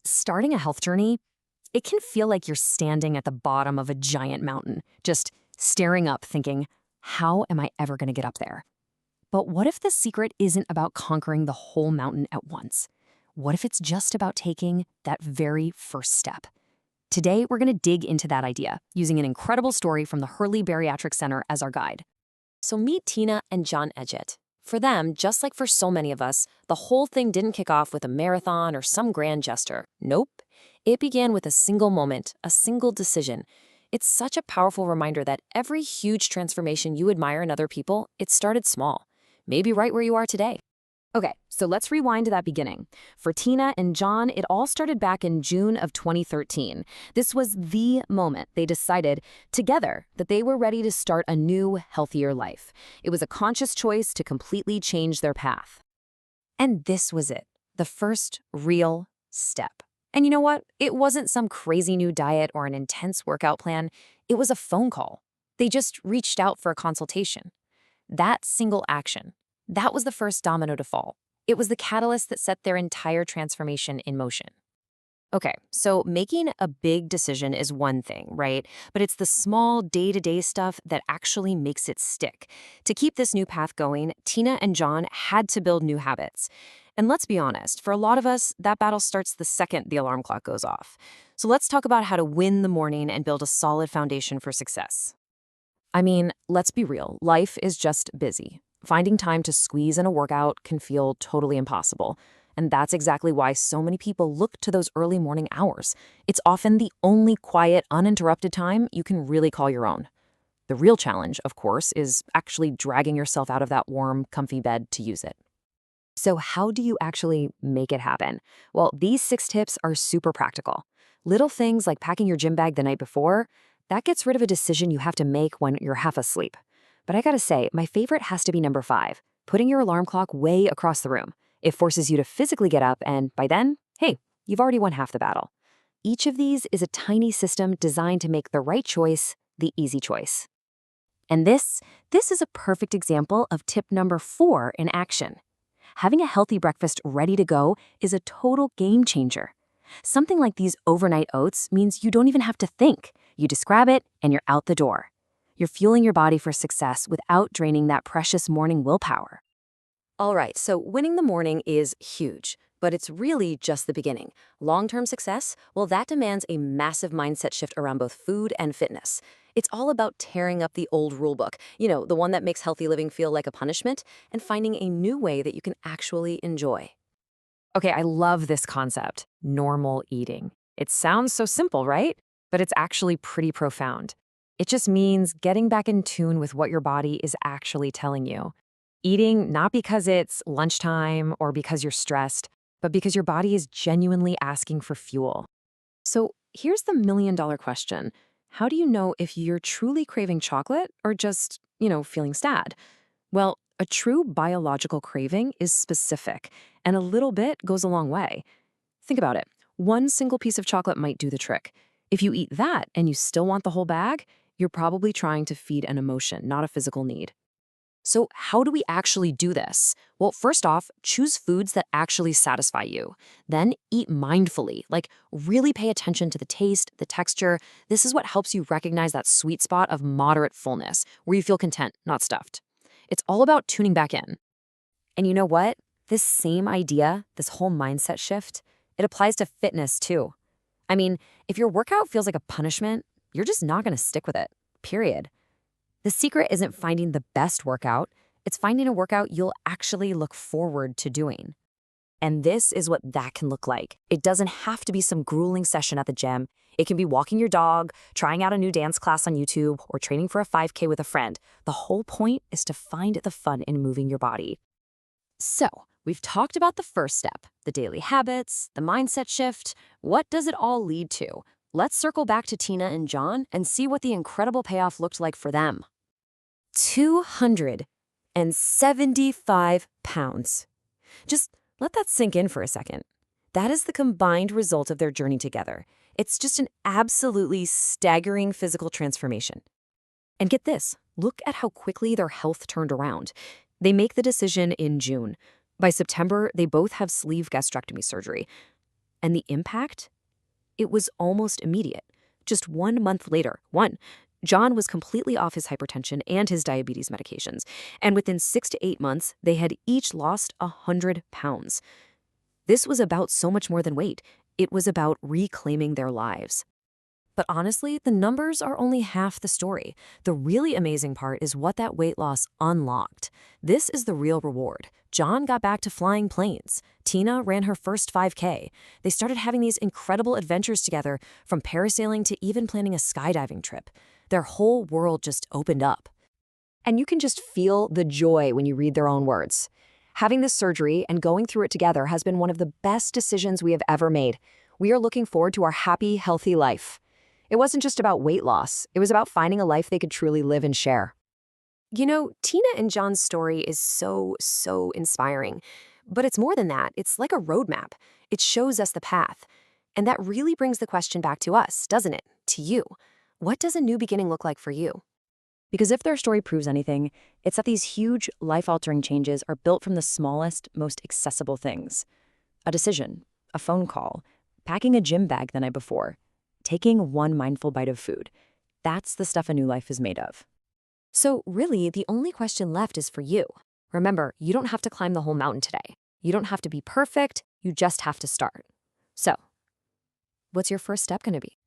Starting a health journey, it can feel like you're standing at the bottom of a giant mountain, just staring up thinking, how am I ever going to get up there? But what if the secret isn't about conquering the whole mountain at once? What if it's just about taking that very first step? Today, we're going to dig into that idea using an incredible story from the Hurley Bariatric Center as our guide. So meet Tina and John Edgett. For them, just like for so many of us, the whole thing didn't kick off with a marathon or some grand gesture. Nope. It began with a single moment, a single decision. It's such a powerful reminder that every huge transformation you admire in other people, it started small. Maybe right where you are today. Okay, so let's rewind to that beginning. For Tina and John, it all started back in June of 2013. This was the moment they decided together that they were ready to start a new, healthier life. It was a conscious choice to completely change their path. And this was it, the first real step. And you know what? It wasn't some crazy new diet or an intense workout plan. It was a phone call. They just reached out for a consultation. That single action, that was the first domino to fall. It was the catalyst that set their entire transformation in motion. Okay, so making a big decision is one thing, right? But it's the small day-to-day stuff that actually makes it stick. To keep this new path going, Tina and John had to build new habits. And let's be honest, for a lot of us, that battle starts the second the alarm clock goes off. So let's talk about how to win the morning and build a solid foundation for success. Let's be real, life is just busy. Finding time to squeeze in a workout can feel totally impossible. And that's exactly why so many people look to those early morning hours. It's often the only quiet, uninterrupted time you can really call your own. The real challenge, of course, is actually dragging yourself out of that warm, comfy bed to use it. So how do you actually make it happen? Well, these 6 tips are super practical. Little things like packing your gym bag the night before, that gets rid of a decision you have to make when you're half asleep. But I gotta say, my favorite has to be number 5, putting your alarm clock way across the room. It forces you to physically get up, and by then, hey, you've already won half the battle. Each of these is a tiny system designed to make the right choice the easy choice. And this is a perfect example of tip number 4 in action. Having a healthy breakfast ready to go is a total game changer. Something like these overnight oats means you don't even have to think. You just grab it, and you're out the door. You're fueling your body for success without draining that precious morning willpower. All right, so winning the morning is huge, but it's really just the beginning. Long-term success, well, that demands a massive mindset shift around both food and fitness. It's all about tearing up the old rulebook, the one that makes healthy living feel like a punishment, and finding a new way that you can actually enjoy. Okay, I love this concept, normal eating. It sounds so simple, right? But it's actually pretty profound. It just means getting back in tune with what your body is actually telling you. Eating not because it's lunchtime or because you're stressed, but because your body is genuinely asking for fuel. So here's the million-dollar question. How do you know if you're truly craving chocolate or just, feeling sad? Well, a true biological craving is specific, and a little bit goes a long way. Think about it. One single piece of chocolate might do the trick. If you eat that and you still want the whole bag, you're probably trying to feed an emotion, not a physical need. So how do we actually do this? Well, first off, choose foods that actually satisfy you. Then eat mindfully, like really pay attention to the taste, the texture. This is what helps you recognize that sweet spot of moderate fullness, where you feel content, not stuffed. It's all about tuning back in. And you know what? This same idea, this whole mindset shift, it applies to fitness too. If your workout feels like a punishment, you're just not going to stick with it, period. The secret isn't finding the best workout, it's finding a workout you'll actually look forward to doing. And this is what that can look like. It doesn't have to be some grueling session at the gym. It can be walking your dog, trying out a new dance class on YouTube, or training for a 5K with a friend. The whole point is to find the fun in moving your body. So, we've talked about the first step, the daily habits, the mindset shift. What does it all lead to? Let's circle back to Tina and John and see what the incredible payoff looked like for them. 275 pounds. Just let that sink in for a second. That is the combined result of their journey together. It's just an absolutely staggering physical transformation. And get this, look at how quickly their health turned around. They make the decision in June. By September, they both have sleeve gastrectomy surgery. And the impact? It was almost immediate. Just 1 month later, John was completely off his hypertension and his diabetes medications. And within 6 to 8 months, they had each lost 100 pounds. This was about so much more than weight. It was about reclaiming their lives. But honestly, the numbers are only half the story. The really amazing part is what that weight loss unlocked. This is the real reward. John got back to flying planes. Tina ran her first 5K. They started having these incredible adventures together, from parasailing to even planning a skydiving trip. Their whole world just opened up. And you can just feel the joy when you read their own words. Having this surgery and going through it together has been one of the best decisions we have ever made. We are looking forward to our happy, healthy life. It wasn't just about weight loss. It was about finding a life they could truly live and share. You know, Tina and John's story is so inspiring. But it's more than that. It's like a roadmap. It shows us the path. And that really brings the question back to us, doesn't it? To you. What does a new beginning look like for you? Because if their story proves anything, it's that these huge, life-altering changes are built from the smallest, most accessible things. A decision, a phone call, packing a gym bag the night before, taking one mindful bite of food. That's the stuff a new life is made of. So really, the only question left is for you. Remember, you don't have to climb the whole mountain today. You don't have to be perfect. You just have to start. So, what's your first step going to be?